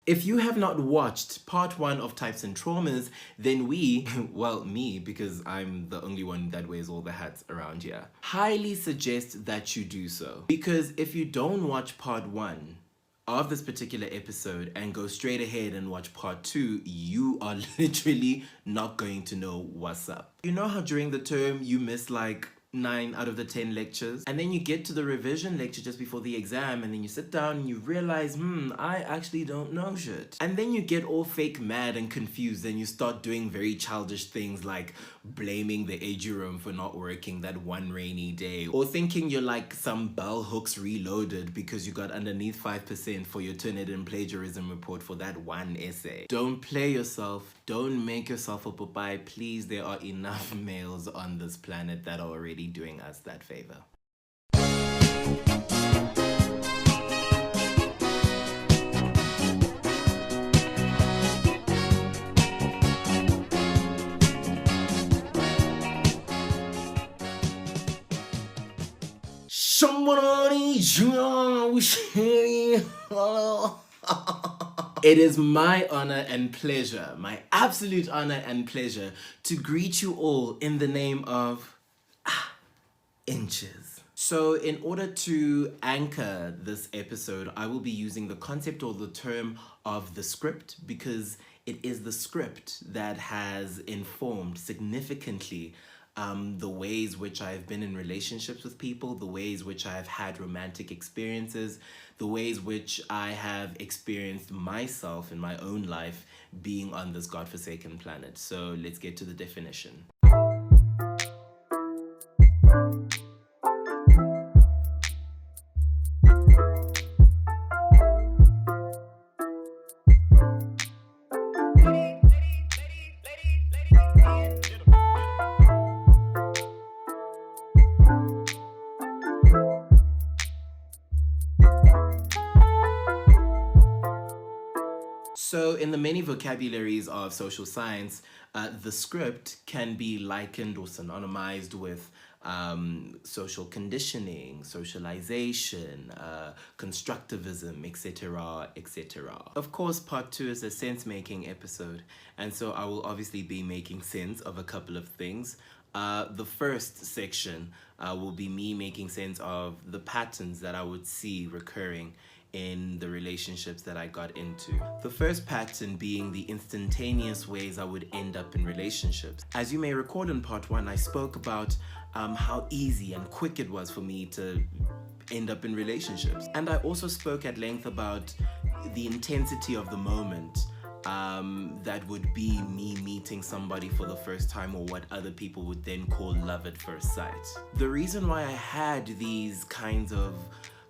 If you have not watched part 1 of Types and Traumas, then we, well, me, because I'm the only one that wears all the hats around here, highly suggest that you do so. Because if you don't watch part 1 of this particular episode and go straight ahead and watch part 2, you are literally not going to know what's up. You know how during the term you miss like 9 out of the 10 lectures, and then you get to the revision lecture just before the exam, and then you sit down and you realize, I actually don't know shit. And then you get all fake mad and confused, and you start doing very childish things like blaming the room for not working that one rainy day, or thinking you're like some bell hooks reloaded because you got underneath 5% for your Turnitin plagiarism report for that one essay. Don't play yourself. Don't make yourself a Popeye. Please, there are enough males on this planet that are already doing us that favor. It is my honor and pleasure, my absolute honor and pleasure, to greet you all in the name of inches. So in order to anchor this episode, I will be using the concept or the term of the script, because it is the script that has informed significantly the ways which I've been in relationships with people, the ways which I've had romantic experiences, the ways which I have experienced myself in my own life being on this godforsaken planet. So let's get to the definition. So in the many vocabularies of social science, the script can be likened or synonymized with social conditioning, socialization, constructivism, etc., etc. Of course, part 2 is a sense-making episode, and so I will obviously be making sense of a couple of things. The first section will be me making sense of the patterns that I would see recurring in the relationships that I got into. The first pattern being the instantaneous ways I would end up in relationships. As you may recall, in part 1, I spoke about how easy and quick it was for me to end up in relationships. And I also spoke at length about the intensity of the moment that would be me meeting somebody for the first time, or what other people would then call love at first sight. The reason why I had these kinds of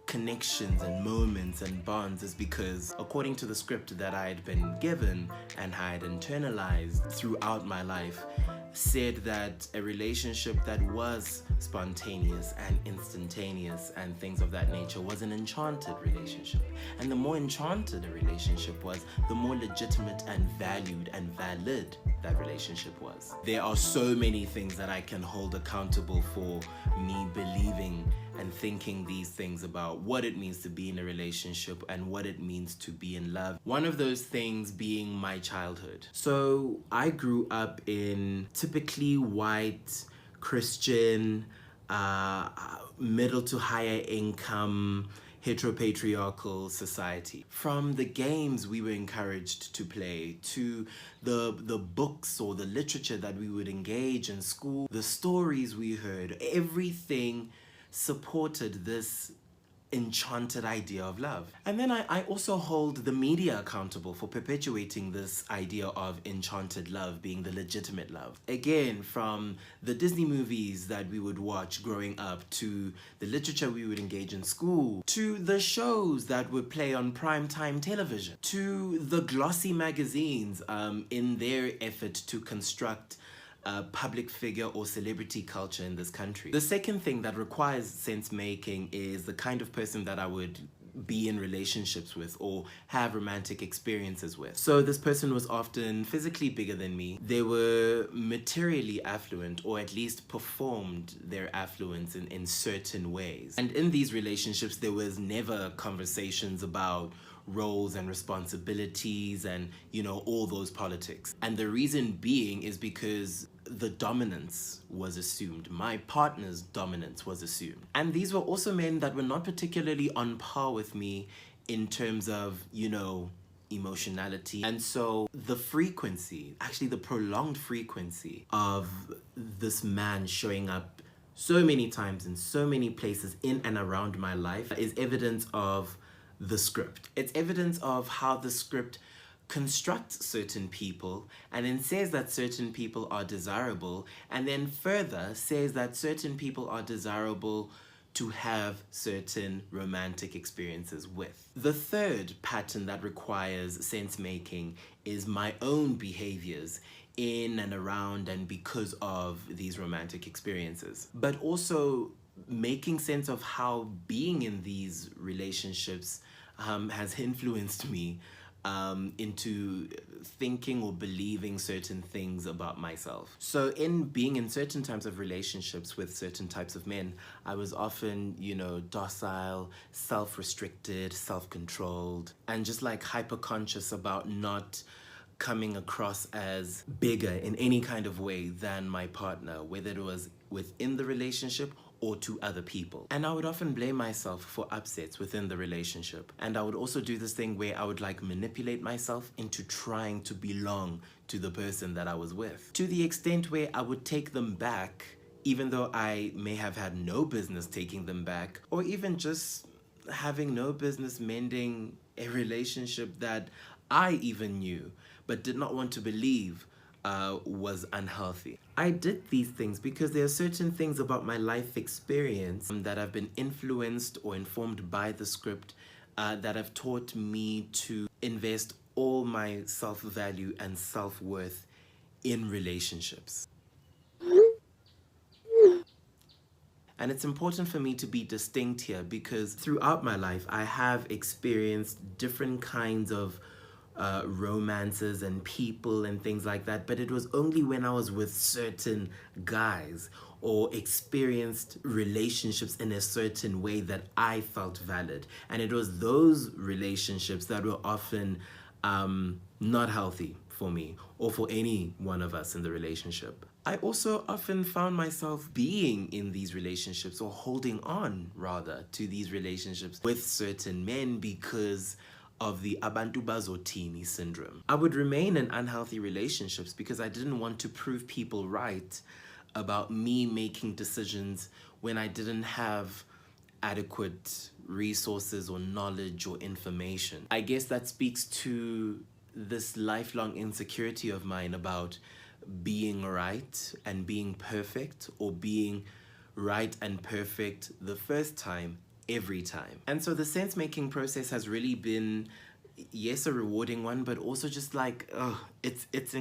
connections and moments and bonds is because, according to the script that I had been given and had internalized throughout my life, said that a relationship that was spontaneous and instantaneous and things of that nature was an enchanted relationship. And the more enchanted a relationship was, the more legitimate and valued and valid that relationship was. There are so many things that I can hold accountable for me believing and thinking these things about what it means to be in a relationship and what it means to be in love. One of those things being my childhood. So I grew up in typically white, Christian, middle to higher income, heteropatriarchal society. From the games we were encouraged to play, to the books or the literature that we would engage in school, the stories we heard, everything supported this enchanted idea of love. And then I also hold the media accountable for perpetuating this idea of enchanted love being the legitimate love. Again, from the Disney movies that we would watch growing up, to the literature we would engage in school, to the shows that would play on primetime television, to the glossy magazines in their effort to construct public figure or celebrity culture in this country. The second thing that requires sense making is the kind of person that I would be in relationships with or have romantic experiences with. So this person was often physically bigger than me. They were materially affluent, or at least performed their affluence in certain ways. And in these relationships, there was never conversations about roles and responsibilities and, you know, all those politics. And the reason being is because the dominance was assumed. My partner's dominance was assumed. And these were also men that were not particularly on par with me in terms of, you know, emotionality. And so the frequency, actually the prolonged frequency of this man showing up so many times in so many places in and around my life is evidence of the script. It's evidence of how the script constructs certain people and then says that certain people are desirable, and then further says that certain people are desirable to have certain romantic experiences with. The third pattern that requires sense making is my own behaviors in and around and because of these romantic experiences, but also making sense of how being in these relationships has influenced me into thinking or believing certain things about myself. So in being in certain types of relationships with certain types of men, I was often, you know, docile, self-restricted, self-controlled, and just like hyper-conscious about not coming across as bigger in any kind of way than my partner, whether it was within the relationship or to other people. And I would often blame myself for upsets within the relationship. And I would also do this thing where I would like manipulate myself into trying to belong to the person that I was with, to the extent where I would take them back even though I may have had no business taking them back, or even just having no business mending a relationship that I even knew but did not want to believe was unhealthy. I did these things because there are certain things about my life experience that have been influenced or informed by the script that have taught me to invest all my self-value and self-worth in relationships. And it's important for me to be distinct here because throughout my life, I have experienced different kinds of romances and people and things like that, but it was only when I was with certain guys or experienced relationships in a certain way that I felt valid. And it was those relationships that were often not healthy for me or for any one of us in the relationship. I also often found myself being in these relationships, or holding on rather to these relationships with certain men because of the abantu bazothini syndrome. I would remain in unhealthy relationships because I didn't want to prove people right about me making decisions when I didn't have adequate resources or knowledge or information. I guess that speaks to this lifelong insecurity of mine about being right and being perfect, or being right and perfect the first time every time. And so the sense-making process has really been, yes, a rewarding one, but also just like, it's a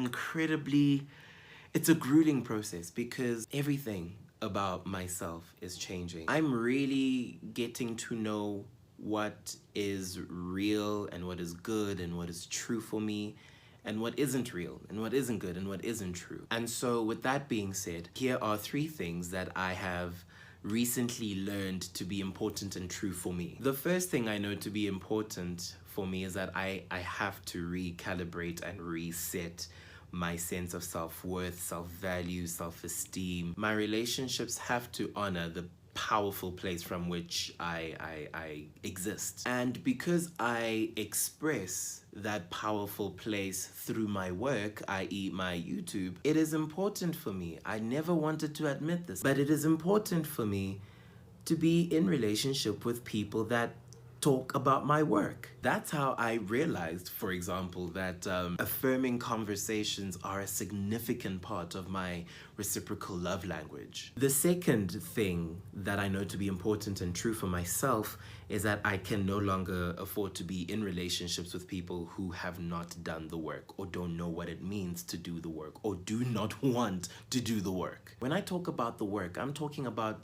grueling process because everything about myself is changing. I'm really getting to know what is real and what is good and what is true for me, and what isn't real and what isn't good and what isn't true. And so with that being said, here are 3 things that I have recently learned to be important and true for me. The first thing I know to be important for me is that I have to recalibrate and reset my sense of self-worth, self-value, self-esteem. My relationships have to honor the powerful place from which I exist. And because I express that powerful place through my work, i.e. my YouTube, it is important for me. I never wanted to admit this, but it is important for me to be in relationship with people that talk about my work. That's how I realized, for example, that affirming conversations are a significant part of my reciprocal love language. The second thing that I know to be important and true for myself is that I can no longer afford to be in relationships with people who have not done the work, or don't know what it means to do the work, or do not want to do the work. When I talk about the work, I'm talking about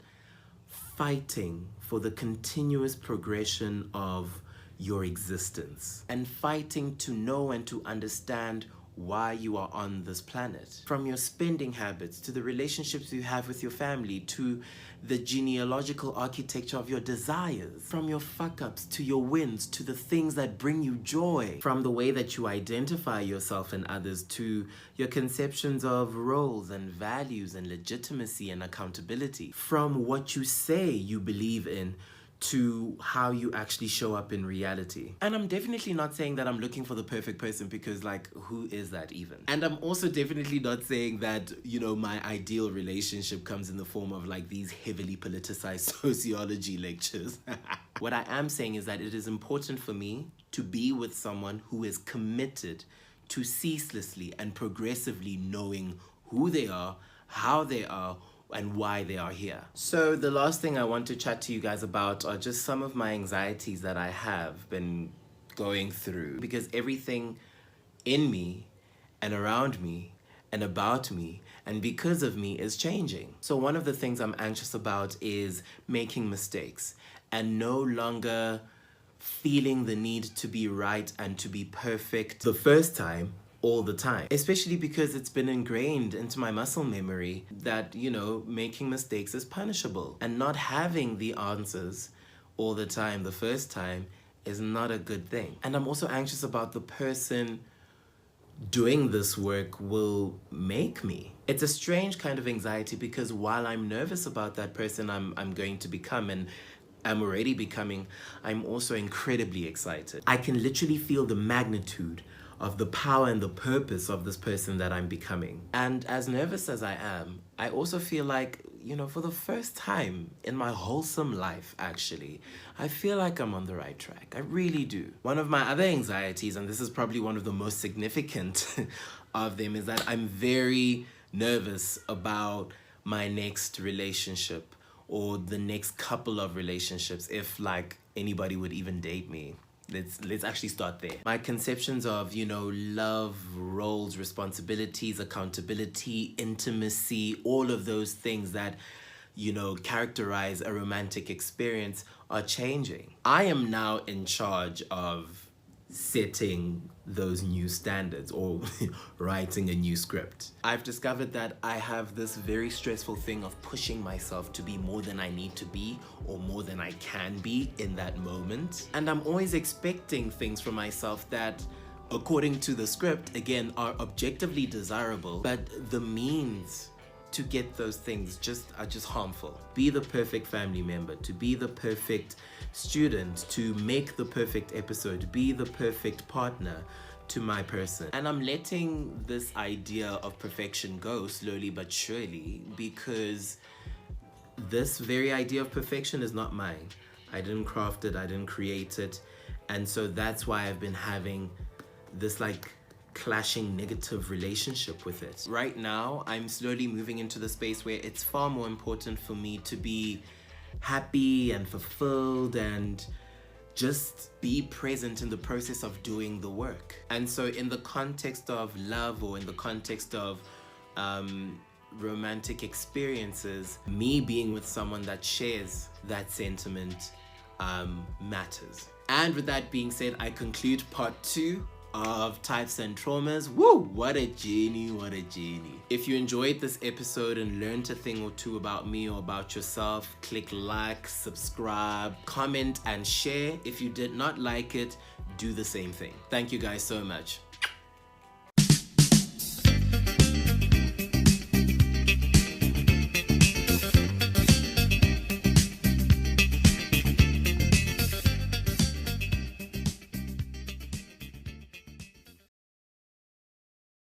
fighting for the continuous progression of your existence and fighting to know and to understand why you are on this planet. From your spending habits to the relationships you have with your family to the genealogical architecture of your desires, from your fuck-ups to your wins to the things that bring you joy, from the way that you identify yourself and others to your conceptions of roles and values and legitimacy and accountability, from what you say you believe in to how you actually show up in reality. And I'm definitely not saying that I'm looking for the perfect person, because like, who is that even? And I'm also definitely not saying that, you know, my ideal relationship comes in the form of like these heavily politicized sociology lectures. What I am saying is that it is important for me to be with someone who is committed to ceaselessly and progressively knowing who they are, how they are, and why they are here. So the last thing I want to chat to you guys about are just some of my anxieties that I have been going through, because everything in me and around me and about me and because of me is changing. So one of the things I'm anxious about is making mistakes and no longer feeling the need to be right and to be perfect the first time all the time, especially because it's been ingrained into my muscle memory that, you know, making mistakes is punishable, and not having the answers all the time the first time is not a good thing. And I'm also anxious about the person doing this work will make me. It's a strange kind of anxiety, because while I'm nervous about that person I'm going to become and I'm already becoming, I'm also incredibly excited. I can literally feel the magnitude of the power and the purpose of this person that I'm becoming. And as nervous as I am, I also feel like, you know, for the first time in my wholesome life, actually, I feel like I'm on the right track. I really do. One of my other anxieties, and this is probably one of the most significant of them, is that I'm very nervous about my next relationship or the next couple of relationships, if like anybody would even date me. Let's actually start there. My conceptions of, you know, love, roles, responsibilities, accountability, intimacy, all of those things that, you know, characterize a romantic experience are changing. I am now in charge of setting those new standards or writing a new script. I've discovered that I have this very stressful thing of pushing myself to be more than I need to be or more than I can be in that moment. And I'm always expecting things from myself that, according to the script, again, are objectively desirable, but the means to get those things are just harmful. Be the perfect family member, to be the perfect student, to make the perfect episode, be the perfect partner to my person. And I'm letting this idea of perfection go slowly but surely, because this very idea of perfection is not mine. I didn't craft it, I didn't create it. And so that's why I've been having this like clashing negative relationship with it. Right now, I'm slowly moving into the space where it's far more important for me to be happy and fulfilled and just be present in the process of doing the work. And so in the context of love or in the context of romantic experiences, me being with someone that shares that sentiment matters. And with that being said, I conclude part 2 of types and traumas. Woo! What a journey, what a journey. If you enjoyed this episode and learned a thing or two about me or about yourself, click like, subscribe, comment, and share. If you did not like it, do the same thing. Thank you guys so much.